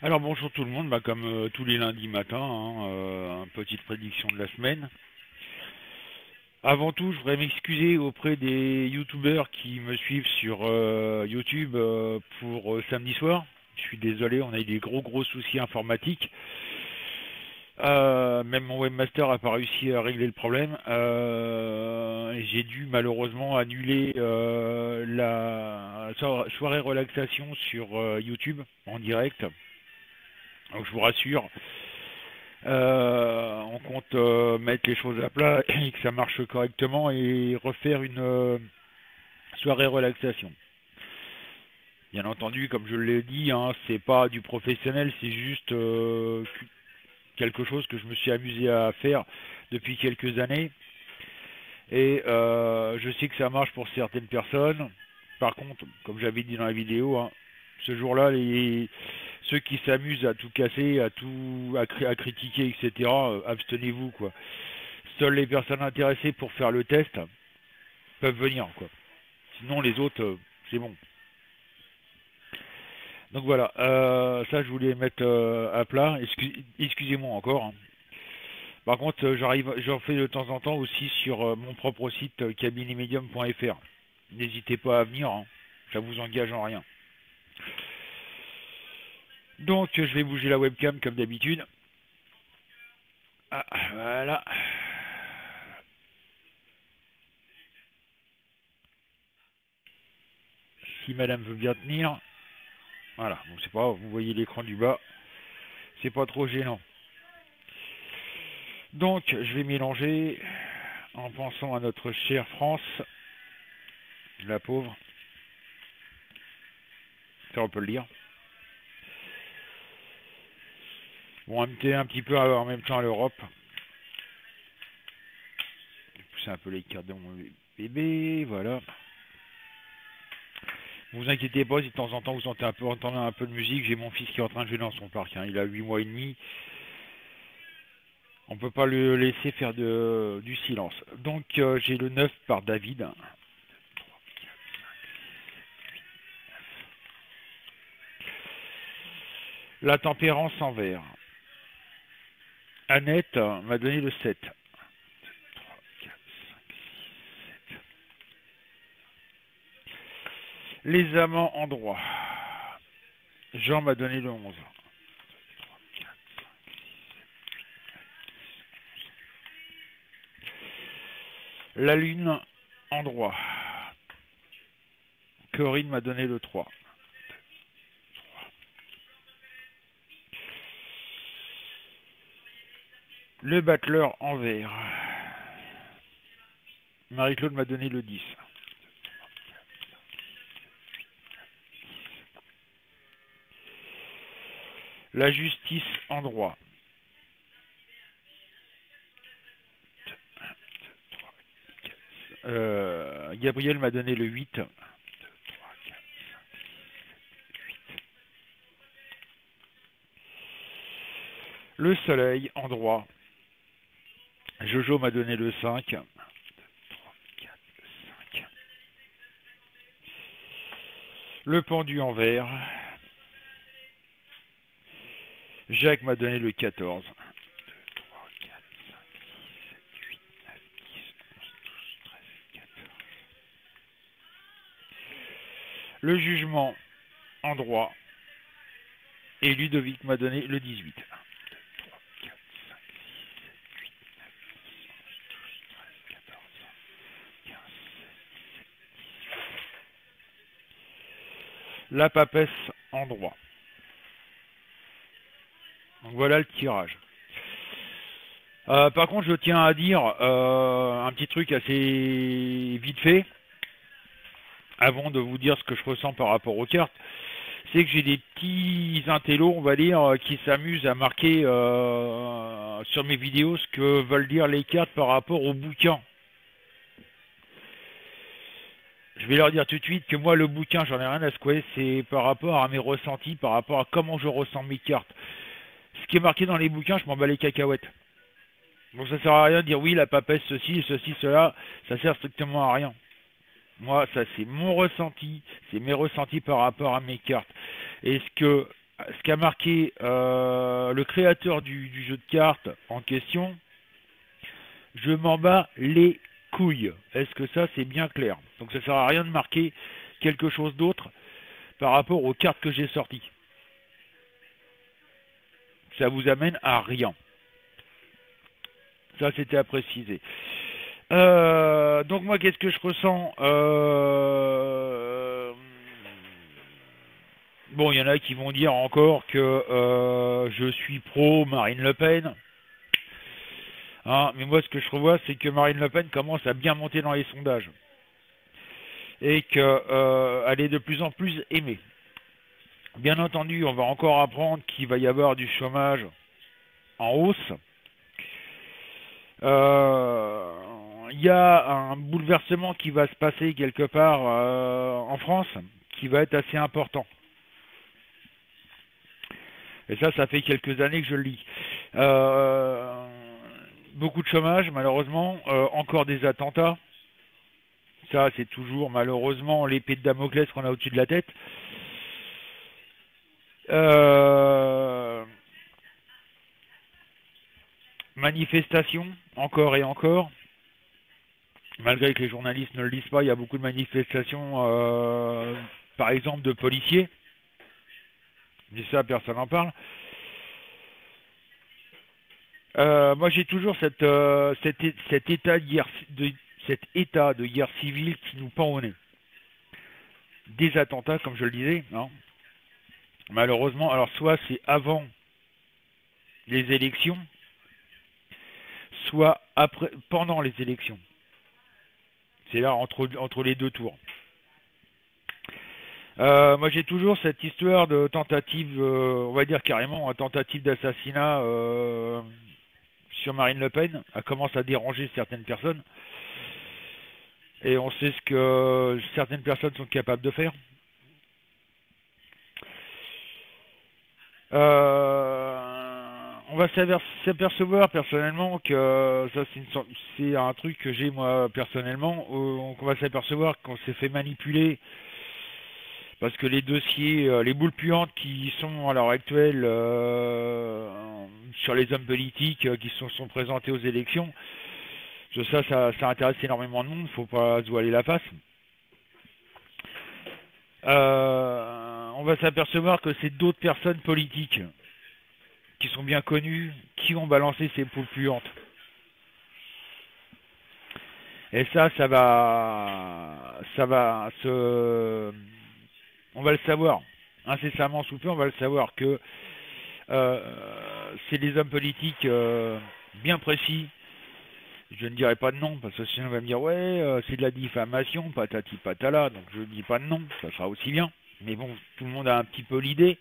Alors bonjour tout le monde, comme tous les lundis matins, une petite prédiction de la semaine. Avant tout, je voudrais m'excuser auprès des youtubeurs qui me suivent sur YouTube pour samedi soir. Je suis désolé, on a eu des gros soucis informatiques. Même mon webmaster n'a pas réussi à régler le problème. Et j'ai dû malheureusement annuler la soirée relaxation sur YouTube en direct. Donc je vous rassure, on compte mettre les choses à plat et que ça marche correctement et refaire une soirée relaxation. Bien entendu, comme je l'ai dit, c'est pas du professionnel, c'est juste quelque chose que je me suis amusé à faire depuis quelques années. Et je sais que ça marche pour certaines personnes. Par contre, comme j'avais dit dans la vidéo, ce jour-là, ceux qui s'amusent à tout casser, à critiquer, etc., abstenez-vous, quoi. Seules les personnes intéressées pour faire le test peuvent venir, quoi. Sinon, les autres, c'est bon. Donc voilà, ça je voulais mettre à plat. Excusez-moi encore. Par contre, j'en fais de temps en temps aussi sur mon propre site cabinetemedium.fr. N'hésitez pas à venir, ça vous engage en rien. Donc je vais bouger la webcam comme d'habitude. Ah, voilà. Si madame veut bien tenir. Voilà, bon c'est pas grave, vous voyez l'écran du bas. C'est pas trop gênant. Donc je vais mélanger en pensant à notre chère France. La pauvre. Ça on peut le dire. Bon, un petit peu en même temps à l'Europe. Pousser un peu les cartes de mon bébé, voilà. Ne vous inquiétez pas si de temps en temps vous entendez un peu de musique. J'ai mon fils qui est en train de jouer dans son parc. Il a 8 mois et demi. On peut pas le laisser faire du silence. Donc j'ai le 9 par David. La tempérance en vert. Annette m'a donné le 7. Les amants en droit. Jean m'a donné le 11. La lune en droit. Corinne m'a donné le 3. Le battleur en vert. Marie-Claude m'a donné le 10. La justice en droit. Gabriel m'a donné le 8. Le soleil en droit. Jojo m'a donné le 5. Le pendu en vert. Jacques m'a donné le 14. Le jugement en droit. Et Ludovic m'a donné le 18. La papesse en droit. Donc voilà le tirage. Par contre, je tiens à dire un petit truc assez vite fait, avant de vous dire ce que je ressens par rapport aux cartes. C'est que j'ai des petits intellos, on va dire, qui s'amusent à marquer sur mes vidéos ce que veulent dire les cartes par rapport au bouquin. Je vais leur dire tout de suite que moi, le bouquin, j'en ai rien à secouer, c'est par rapport à mes ressentis, par rapport à comment je ressens mes cartes. Ce qui est marqué dans les bouquins, je m'en bats les cacahuètes. Donc ça sert à rien de dire oui, la papesse, ceci, cela, ça sert strictement à rien. Moi, ça c'est mon ressenti, c'est mes ressentis par rapport à mes cartes. Et ce que ce qu'a marqué le créateur du jeu de cartes en question, je m'en bats les couilles. Est-ce que ça c'est bien clair? Donc ça sert à rien de marquer quelque chose d'autre par rapport aux cartes que j'ai sorties. Ça vous amène à rien. Ça c'était à préciser. Donc moi qu'est-ce que je ressens? Bon, il y en a qui vont dire encore que je suis pro Marine Le Pen. Hein, mais moi, ce que je revois, c'est que Marine Le Pen commence à bien monter dans les sondages. Et qu'elle est de plus en plus aimée. Bien entendu, on va encore apprendre qu'il va y avoir du chômage en hausse. Il y a un bouleversement qui va se passer quelque part en France qui va être assez important. Et ça fait quelques années que je le lis. Beaucoup de chômage, malheureusement. Encore des attentats. Ça, c'est toujours, malheureusement, l'épée de Damoclès qu'on a au-dessus de la tête. Manifestations, encore et encore. Malgré que les journalistes ne le disent pas, il y a beaucoup de manifestations, par exemple, de policiers. Mais ça, personne n'en parle. Moi, j'ai toujours cet état de guerre civile qui nous pend au nez. Des attentats, comme je le disais, hein. Malheureusement, alors soit c'est avant les élections, soit après, pendant les élections. C'est là entre les deux tours. Moi, j'ai toujours cette histoire de tentative, on va dire carrément, tentative d'assassinat sur Marine Le Pen. Elle commence à déranger certaines personnes. Et on sait ce que certaines personnes sont capables de faire. On va s'apercevoir personnellement que ça c'est un truc que j'ai moi personnellement. On va s'apercevoir qu'on s'est fait manipuler parce que les dossiers, les boules puantes qui sont à l'heure actuelle sur les hommes politiques qui sont présentés aux élections, ça intéresse énormément de monde, faut pas se voiler la face. On va s'apercevoir que c'est d'autres personnes politiques qui sont bien connues qui ont balancé ces poules puantes. Et ça va on va le savoir incessamment sous peu, on va le savoir que c'est des hommes politiques bien précis. Je ne dirai pas de nom, parce que sinon on va me dire ouais, c'est de la diffamation, patati patala, donc je ne dis pas de nom, ça sera aussi bien. Mais bon, tout le monde a un petit peu l'idée,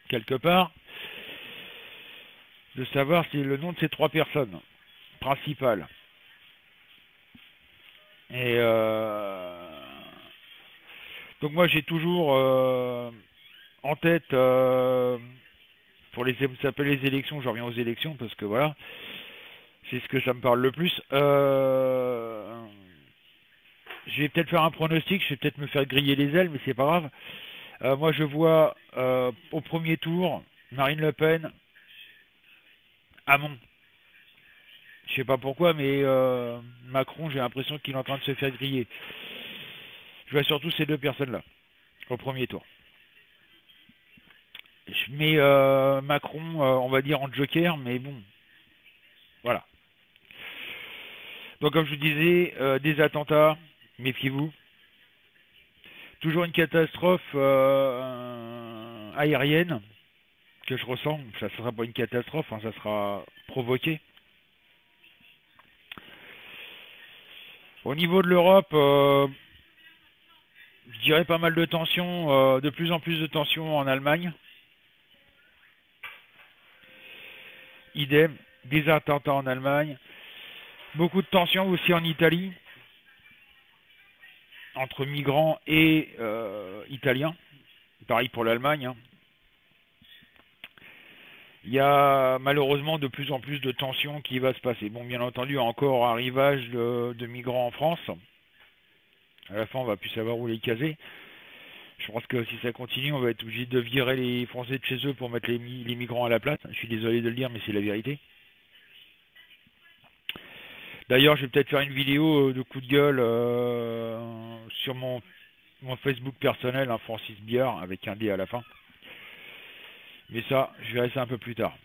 quelque part, de savoir si le nom de ces trois personnes principales. Et donc moi j'ai toujours en tête, pour les élections, je reviens aux élections, parce que voilà, c'est ce que ça me parle le plus. Je vais peut-être faire un pronostic, je vais peut-être me faire griller les ailes, mais c'est pas grave. Moi, je vois au premier tour Marine Le Pen, Hamon. Je sais pas pourquoi, mais Macron, j'ai l'impression qu'il est en train de se faire griller. Je vois surtout ces deux personnes-là au premier tour. Je mets Macron, on va dire en joker, mais bon, voilà. Donc comme je vous disais, des attentats, méfiez-vous. Toujours une catastrophe aérienne que je ressens. Ça ne sera pas une catastrophe, hein, ça sera provoqué. Au niveau de l'Europe, je dirais pas mal de tensions, de plus en plus de tensions en Allemagne. Idem, des attentats en Allemagne. Beaucoup de tensions aussi en Italie, entre migrants et italiens. Pareil pour l'Allemagne. Hein. Il y a malheureusement de plus en plus de tensions qui va se passer. Bon, bien entendu, encore arrivage de migrants en France. À la fin, on va plus savoir où les caser. Je pense que si ça continue, on va être obligé de virer les Français de chez eux pour mettre les migrants à la place. Je suis désolé de le dire, mais c'est la vérité. D'ailleurs, je vais peut-être faire une vidéo de coup de gueule sur mon Facebook personnel, hein, Francis Biard, avec un D à la fin. Mais ça, je verrai ça un peu plus tard.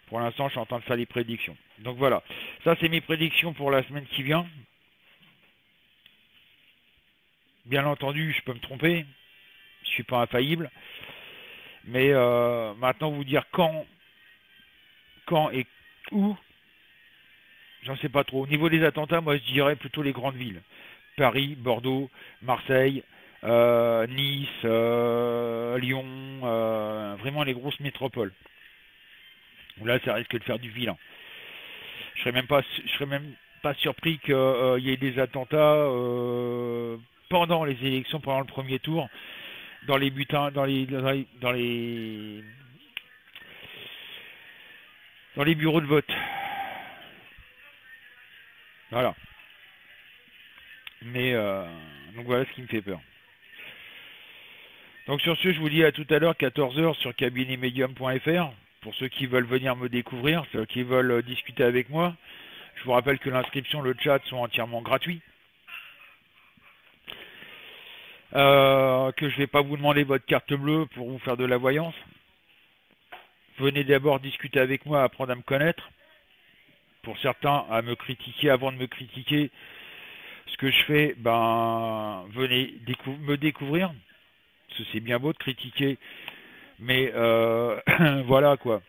Pour l'instant, je suis en train de faire des prédictions. Donc voilà, ça c'est mes prédictions pour la semaine qui vient. Bien entendu, je peux me tromper, je suis pas infaillible. Mais maintenant, vous dire quand et où, j'en sais pas trop. Au niveau des attentats, moi je dirais plutôt les grandes villes. Paris, Bordeaux, Marseille, Nice, Lyon, vraiment les grosses métropoles. Là, ça risque de faire du vilain. Je serais même pas surpris qu'il y ait des attentats pendant les élections, pendant le premier tour, dans les butins, dans les bureaux de vote. Voilà. Mais donc voilà ce qui me fait peur. Donc sur ce, je vous dis à tout à l'heure, 14 h sur cabinetmedium.fr, pour ceux qui veulent venir me découvrir, ceux qui veulent discuter avec moi. Je vous rappelle que l'inscription, le chat sont entièrement gratuits. Que je ne vais pas vous demander votre carte bleue pour vous faire de la voyance. Venez d'abord discuter avec moi, apprendre à me connaître. Pour certains, à me critiquer avant de me critiquer. Ce que je fais, venez me découvrir. Parce que c'est bien beau de critiquer. Mais voilà quoi.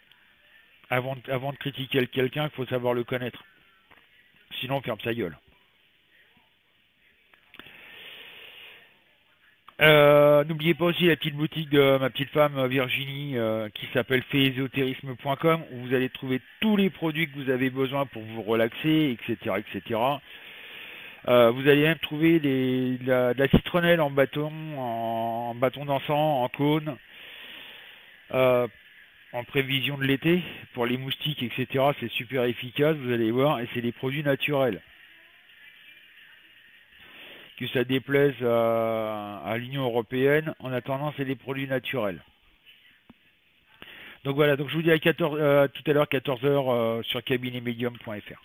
Avant de critiquer quelqu'un, il faut savoir le connaître. Sinon, on ferme sa gueule. N'oubliez pas aussi la petite boutique de ma petite femme Virginie qui s'appelle feesoterisme.com où vous allez trouver tous les produits que vous avez besoin pour vous relaxer, etc. etc. Vous allez même trouver de la citronnelle en bâton d'encens, en cône, en prévision de l'été, pour les moustiques, etc. C'est super efficace, vous allez voir, et c'est des produits naturels. Que ça déplaise à l'Union européenne, en attendant, c'est des produits naturels. Donc voilà, donc je vous dis à tout à l'heure, 14 h sur cabinetmedium.fr.